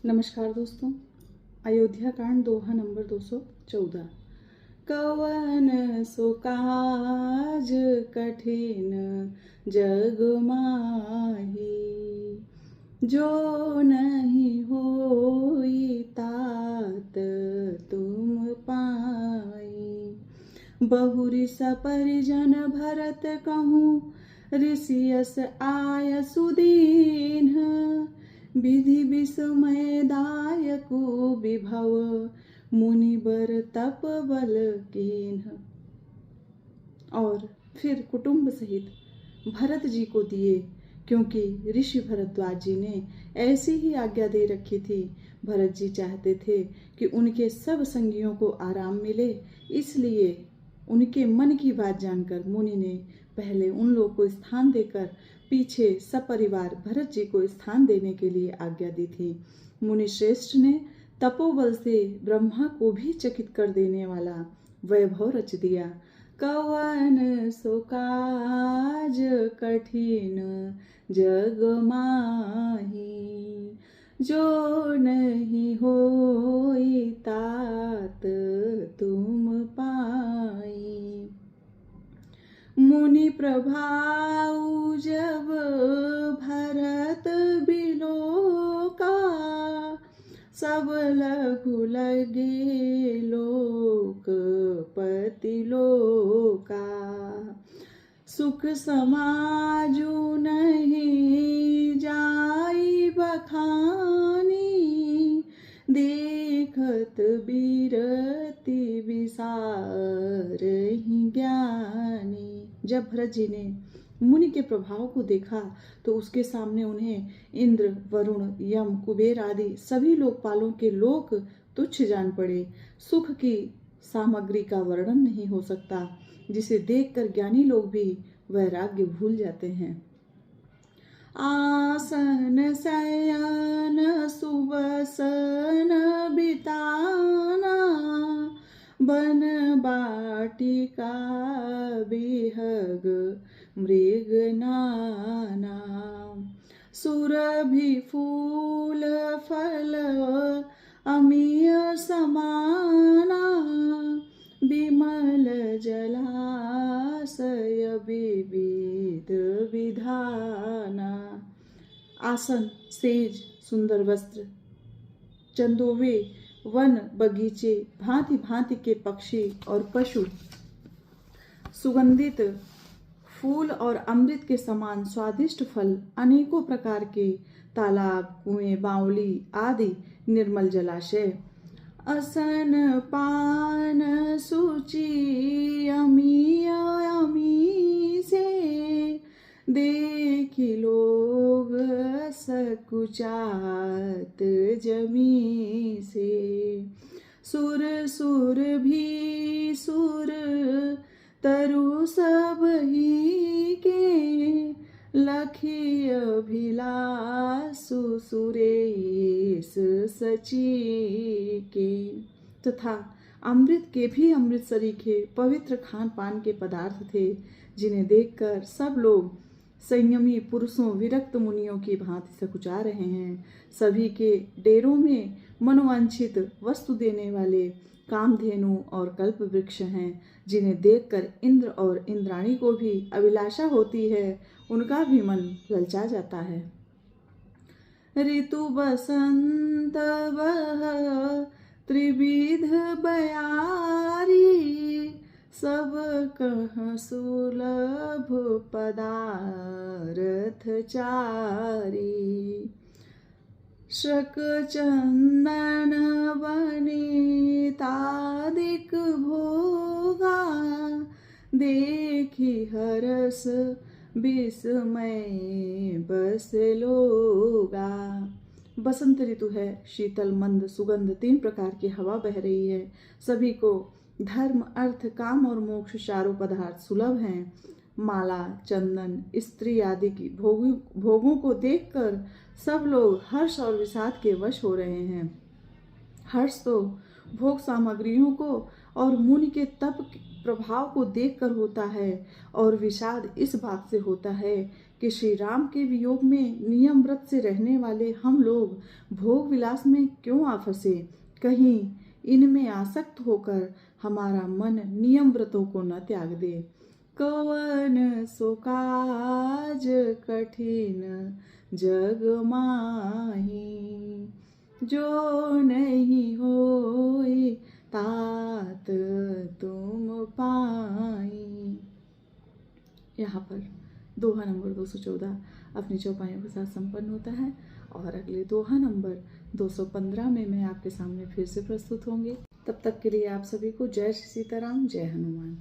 नमस्कार दोस्तों। अयोध्या कांड दोहा नंबर 214। कवन सो काज कठिन जग माही, जो नहीं होई तात तुम पाई। बहुरी सपरिजन भरत कहूँ, ऋषियस आय सुदीन। विधि विस्मय दायकु विभव, मुनि बर तप बल कीन्ह। और फिर कुटुंब सहित भरत जी को दिए, क्योंकि ऋषि भरद्वाज जी ने ऐसी ही आज्ञा दे रखी थी। भरत जी चाहते थे कि उनके सब संगियों को आराम मिले, इसलिए उनके मन की बात जानकर मुनि ने पहले उन लोगों को स्थान देकर पीछे सपरिवार भरत जी को स्थान देने के लिए आज्ञा दी थी। मुनि श्रेष्ठ ने तपोबल से ब्रह्मा को भी चकित कर देने वाला वैभव रच दिया। कवन सो काज कठिन जग माही, जो नहीं होई तात तुम पाई। मुनि प्रभाऊ जब भरत बिलोका, सब लघु लगे लोकपति लोका। सुख समाजु नहीं जाई बखानी, देखत बिरति विसार ही ज्ञानी। जब भरत जी ने मुनि के प्रभाव को देखा तो उसके सामने उन्हें इंद्र, वरुण, यम, कुबेर आदि सभी लोकपालों के लोक तुच्छ जान पड़े। सुख की सामग्री का वर्णन नहीं हो सकता, जिसे देखकर ज्ञानी लोग भी वैराग्य भूल जाते हैं। आसन शयन सुवसन बिताना, बन बाटिका बिहग मृग नाना। सुरभि फूल फल अमीय समाना, विमल जलाशय विविध विधाना। आसन, सेज, सुंदर वस्त्र, चंदोवे, वन, बगीचे, भांति भांति के पक्षी और पशु, सुगंधित फूल और अमृत के समान स्वादिष्ट फल, अनेकों प्रकार के तालाब, कुएं, बावली आदि निर्मल जलाशय, असन पान सूची अमी अमी से, देखी लोग सकुचात जमी से। सुर सुर भी सुर तरु सब ही के, लखी अभिलाषु सुरेश सची के। तथा अमृत के भी अमृत सरीखे पवित्र खान पान के पदार्थ थे, जिन्हें देखकर सब लोग संयमी पुरुषों, विरक्त मुनियों की भांति सकुचा रहे हैं। सभी के डेरों में मनोवांछित वस्तु देने वाले कामधेनु और कल्प वृक्ष हैं, जिन्हें देखकर इंद्र और इंद्राणी को भी अभिलाषा होती है, उनका भी मन ललचा जाता है। ऋतु बसंत वह त्रिविध बयारी, सब कह सुलभ पदारथ चारी। शक चंदन वनितादिक भोगा, देखी हरस विस्मय बस लोगा। बसंत ऋतु है, शीतल, मंद, सुगंध, 3 प्रकार की हवा बह रही है। सभी को धर्म, अर्थ, काम और मोक्ष चारों पदार्थ सुलभ हैं। माला, चंदन, स्त्री आदि की भोगों को देखकर सब लोग हर्ष और विषाद के वश हो रहे हैं। हर्ष तो भोग सामग्रियों को और मुनि के तप प्रभाव को देखकर होता है, और विषाद इस बात से होता है कि श्री राम के वियोग में नियम व्रत से रहने वाले हम लोग भोग विलास में क्यों आ फंसे। कहीं इनमें आसक्त होकर हमारा मन नियम व्रतों को न त्याग दे। कवन सो काज कठिन जग माही, जो नहीं होई तात तुम पाई। यहाँ पर दोहा नंबर 214 अपनी चौपाइयों के साथ संपन्न होता है और अगले दोहा नंबर 215 में मैं आपके सामने फिर से प्रस्तुत होंगे। तब तक के लिए आप सभी को जय श्री सीताराम, जय हनुमान।